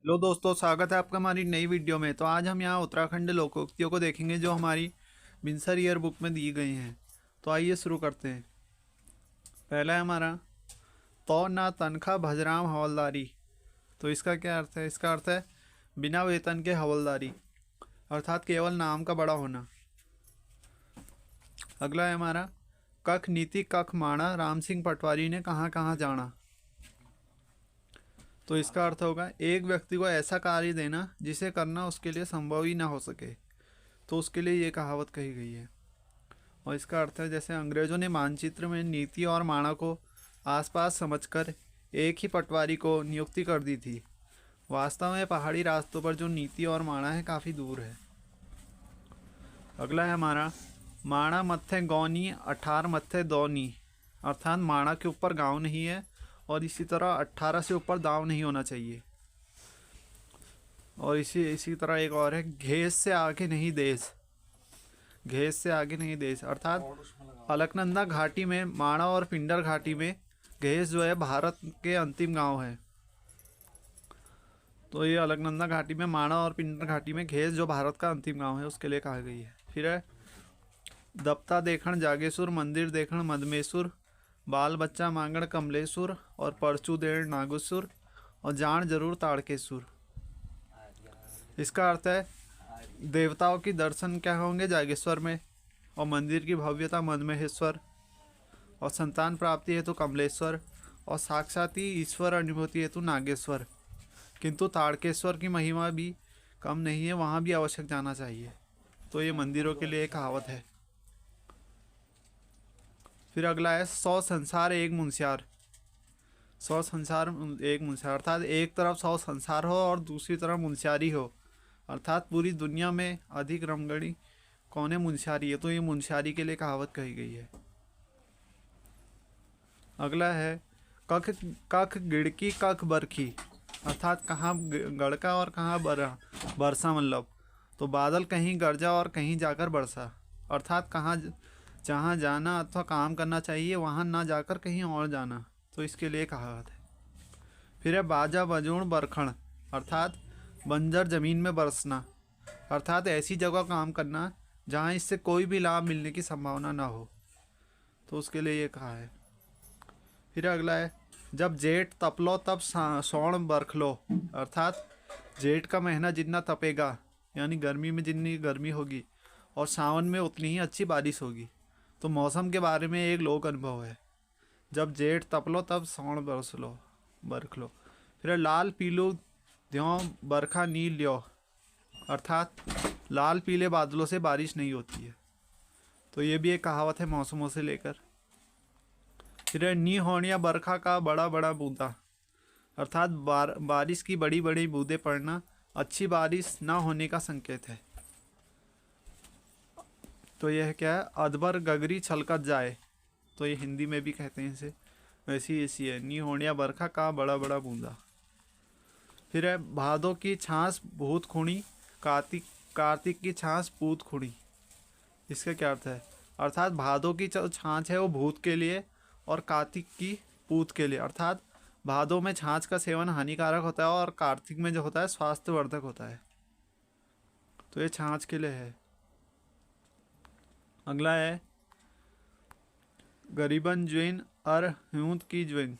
Hello दोस्तों, स्वागत है आपका हमारी नई वीडियो में। तो आज हम यहाँ उत्तराखंड लोकोक्तियों को देखेंगे जो हमारी बिनसर ईयर बुक में दी गई हैं। तो आइए शुरू करते हैं। पहला है हमारा तो ना तनख्वाह भजराम हवलदारी। तो इसका क्या अर्थ है? इसका अर्थ है बिना वेतन के हवलदारी, अर्थात केवल नाम का बड़ा होना। अगला है हमारा कख नीति कख माणा राम सिंह पटवारी ने कहाँ कहाँ जाना। तो इसका अर्थ होगा एक व्यक्ति को ऐसा कार्य देना जिसे करना उसके लिए संभव ही ना हो सके, तो उसके लिए ये कहावत कही गई है। और इसका अर्थ है जैसे अंग्रेजों ने मानचित्र में नीति और माणा को आसपास समझकर एक ही पटवारी को नियुक्ति कर दी थी, वास्तव में पहाड़ी रास्तों पर जो नीति और माणा है काफ़ी दूर है। अगला है हमारा माणा मत्थे गौनी अठार मत्थे दौनी, अर्थात माणा के ऊपर गांव नहीं है और इसी तरह 18 से ऊपर दाव नहीं होना चाहिए। और इसी इसी तरह एक और है घेस से आगे नहीं देश, घेस से आगे नहीं देश, अर्थात अलकनंदा घाटी में माणा और पिंडर घाटी में घेस जो है भारत के अंतिम गांव है। तो ये अलकनंदा घाटी में माणा और पिंडर घाटी में घेस जो भारत का अंतिम गांव है उसके लिए कहा गई है। फिर है दत्ता देखण जागेश्वर मंदिर देखण मदमेश्वर, बाल बच्चा मांगण कमलेश्वर और परचू देण नागेश्वर और जान जरूर ताड़केश्वर। इसका अर्थ है देवताओं की दर्शन क्या होंगे जागेश्वर में, और मंदिर की भव्यता मदमहेश्वर, और संतान प्राप्ति हेतु कमलेश्वर, और साक्षात ही ईश्वर अनुभूति हेतु नागेश्वर। किंतु ताड़केश्वर की महिमा भी कम नहीं है, वहाँ भी आवश्यक जाना चाहिए। तो ये मंदिरों के लिए एक कहावत है। फिर अगला है 100 संसार एक मुंसियार। 100 संसार एक मुंसियार, अर्थात एक तरफ 100 संसार हो और दूसरी तरफ मुंसियारी हो, अर्थात पूरी दुनिया में अधिक रमगढ़ी कौन है? मुंशियारी है। तो ये मुंशियारी के लिए कहावत कही गई है। अगला है कख कख गिड़की कख बरखी, अर्थात कहाँ गड़का और कहाँ बरसा, मतलब तो बादल कहीं गरजा और कहीं जाकर बरसा, अर्थात कहाँ जहाँ जाना अथवा काम करना चाहिए वहाँ ना जाकर कहीं और जाना। तो इसके लिए कहावत है। फिर है बाजा बजूण बरखण, अर्थात बंजर जमीन में बरसना, अर्थात ऐसी जगह काम करना जहाँ इससे कोई भी लाभ मिलने की संभावना ना हो। तो उसके लिए ये कहा है। फिर अगला है जब जेठ तपलो तब सौण बरखलो, अर्थात जेठ का महीना जितना तपेगा यानी गर्मी में जितनी गर्मी होगी और सावन में उतनी ही अच्छी बारिश होगी। तो मौसम के बारे में एक लोक अनुभव है, जब जेठ तपलो तब सौण बरसलो बरखलो। फिर लाल पीलू द्यों बरखा नील ल्यो, अर्थात लाल पीले बादलों से बारिश नहीं होती है। तो ये भी एक कहावत है मौसमों से लेकर। फिर नी होनिया बरखा का बड़ा बड़ा बूंदा, अर्थात बारिश की बड़ी बड़ी बूंदें पड़ना अच्छी बारिश ना होने का संकेत है। तो यह क्या है? अदबर गगरी छलकत जाए, तो ये हिंदी में भी कहते हैं इसे, वैसी ऐसी है नी होनिया बरखा का बड़ा बड़ा बूंदा। फिर है भादों की छांस भूत खुणी, कार्तिक कार्तिक की छांस पूत खुणी। इसका क्या अर्थ है? अर्थात भादों की जो छाछ है वो भूत के लिए और कार्तिक की पूत के लिए, अर्थात भादों में छाछ का सेवन हानिकारक होता है और कार्तिक में जो होता है स्वास्थ्यवर्धक होता है। तो ये छाछ के लिए है। अगला है गरीबन ज्वेन अर ह्यूत की ज्वेन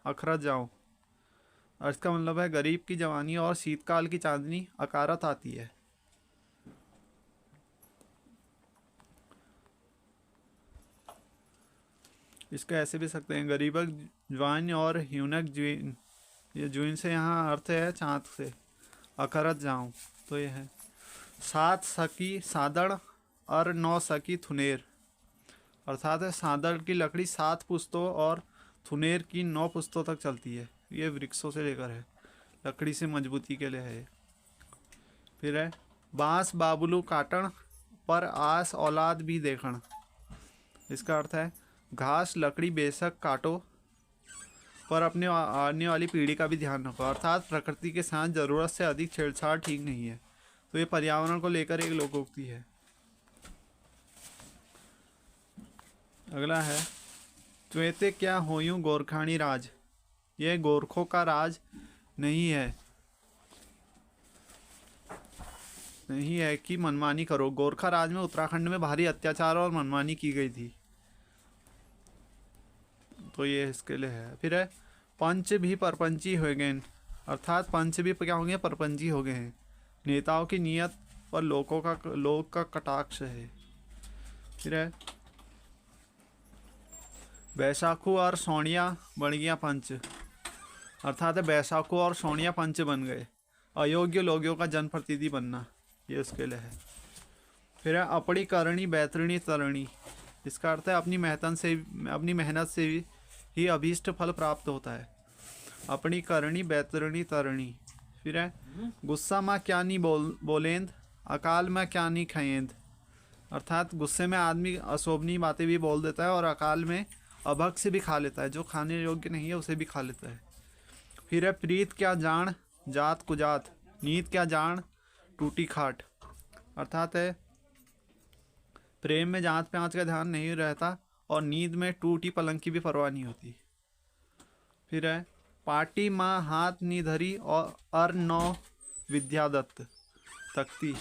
अखरत जाऊँ, इसका मतलब है गरीब की जवानी और शीतकाल की चांदनी अकारत आती है। इसको ऐसे भी सकते हैं गरीबक ज्वाइन और ह्यूनक ज्वीन, ये ज्वीन से यहाँ अर्थ है चाँद से, अकरत जाऊँ। तो ये है सात सकी सादड़ और 9 सकी थुनेर, अर्थात है सादड़ की लकड़ी 7 पुश्तों और थुनेर की 9 पुश्तों तक चलती है। ये वृक्षों से लेकर है, लकड़ी से मजबूती के लिए है। फिर है बांस बाबुलू काटण पर आस औलाद भी देखण, इसका अर्थ है घास लकड़ी बेशक काटो पर अपने आने वाली पीढ़ी का भी ध्यान रखो, अर्थात प्रकृति के साथ ज़रूरत से अधिक छेड़छाड़ ठीक नहीं है। तो ये पर्यावरण को लेकर एक लोकोक्ति है। अगला है त्वेते क्या होयूं गोरखानी राज, यह गोरखों का राज नहीं है, नहीं है कि मनमानी करो। गोरखा राज में उत्तराखंड में भारी अत्याचार और मनमानी की गई थी, तो ये इसके लिए है। फिर है पंच भी परपंची हो गए, अर्थात पंच भी क्या हो गए, परपंची हो गए हैं। नेताओं की नीयत पर लोग का कटाक्ष है। फिर है बैसाखू और सोनिया बन गया पंच, अर्थात है बैसाखू और सोनिया पंच बन गए। अयोग्य लोगों का जनप्रतिनिधि बनना, ये उसके लिए है। फिर है अपनी करणी बैतरणी तरणी, इसका अर्थ है अपनी मेहनत से ही अभीष्ट फल प्राप्त होता है। अपनी करणी बैतरणी तरणी। फिर है गुस्सा में क्या नहीं बोलेंद, अकाल में क्या नहीं खाएंद, अर्थात गुस्से में आदमी अशोभनीय बातें भी बोल देता है और अकाल में अभक्त से भी खा लेता है, जो खाने योग्य नहीं है उसे भी खा लेता है। फिर है प्रीत क्या जान जात कुजात, नीत क्या जान टूटी खाट, अर्थात है प्रेम में जांच पे आँच का ध्यान नहीं रहता और नींद में टूटी पलंग की भी परवाह नहीं होती। फिर है पार्टी माँ हाथ निधरी और अर नौ विद्यादत्त तख्ती,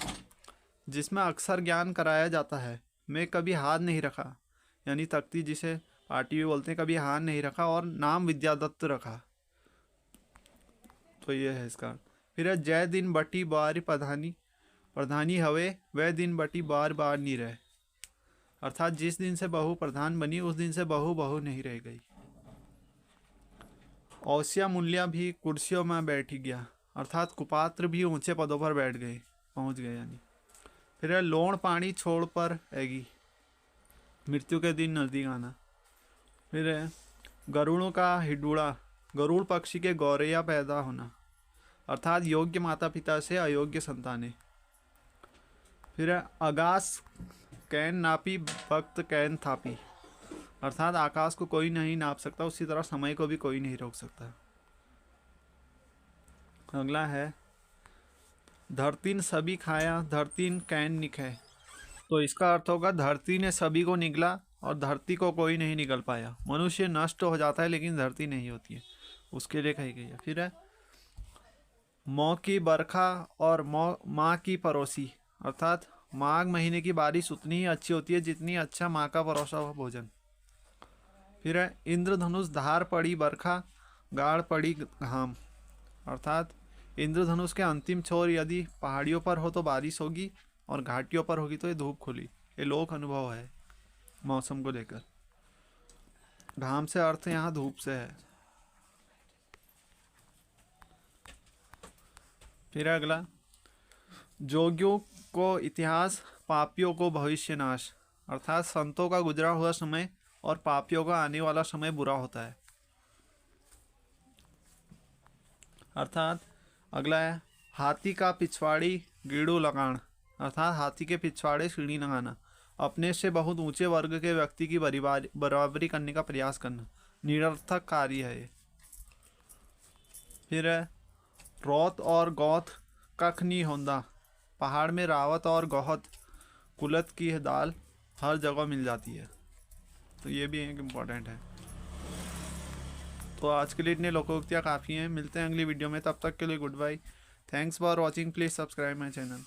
जिसमें अक्सर ज्ञान कराया जाता है, मैं कभी हाथ नहीं रखा, यानी तख्ती जिसे पार्टी भी बोलते हैं, कभी हाथ नहीं रखा और नाम विद्यादत्त रखा, तो ये है इसका। फिर है जय दिन बटी बार प्रधानी हवे, वह दिन बटी बार बार नहीं रहे, अर्थात जिस दिन से बहू प्रधान बनी उस दिन से बहू नहीं रह गई। औसिया मूल्या भी कुर्सियों में बैठ गया, अर्थात कुपात्र भी ऊंचे पदों पर पहुंच गए यानी। फिर है लोण पानी छोड़ पर ऐगी, मृत्यु के दिन नजदीक आना। फिर है गरुड़ों का हिडूड़ा, गरुड़ पक्षी के गौरैया पैदा होना, अर्थात योग्य माता पिता से अयोग्य संतानें। फिर है आकाश कैन नापी वक्त कैन थापी, अर्थात आकाश को कोई नहीं नाप सकता, उसी तरह समय को भी कोई नहीं रोक सकता। अगला है धरतीन सभी खाया धरतीन कैन निखे, तो इसका अर्थ होगा धरती ने सभी को निगला और धरती को कोई नहीं निगल पाया। मनुष्य नष्ट हो जाता है लेकिन धरती नहीं होती है, उसके लिए कही गई है। फिर है मौ की बरखा और माँ की परोसी, अर्थात माघ महीने की बारिश उतनी ही अच्छी होती है जितनी अच्छा माँ का परोसा हुआ भोजन। फिर है इंद्रधनुष धार पड़ी बरखा गाढ़ पड़ी घाम, अर्थात इंद्रधनुष के अंतिम छोर यदि पहाड़ियों पर हो तो बारिश होगी और घाटियों पर होगी तो ये धूप खुली। ये लोक अनुभव है मौसम को लेकर। घाम से अर्थ यहाँ धूप से है। फिर अगला जोगियों को इतिहास पापियों को भविष्य नाश, अर्थात संतों का गुजरा हुआ समय और पापियों का आने वाला समय बुरा होता है। अर्थात अगला है हाथी का पिछवाड़ी गीड़ू लगान, अर्थात हाथी के पिछवाड़े सीढ़ी लगाना, अपने से बहुत ऊंचे वर्ग के व्यक्ति की बराबरी करने का प्रयास करना, निरर्थक कार्य है ये। फिर है रौत और गौथ कख नहीं होंदा, पहाड़ में रावत और गौहत कुलत की दाल हर जगह मिल जाती है, तो ये भी एक इम्पॉर्टेंट है। तो आज के लिए इतने लोकोक्तियाँ काफ़ी हैं। मिलते हैं अगली वीडियो में, तब तक के लिए goodbye. Thanks for watching, please subscribe my channel.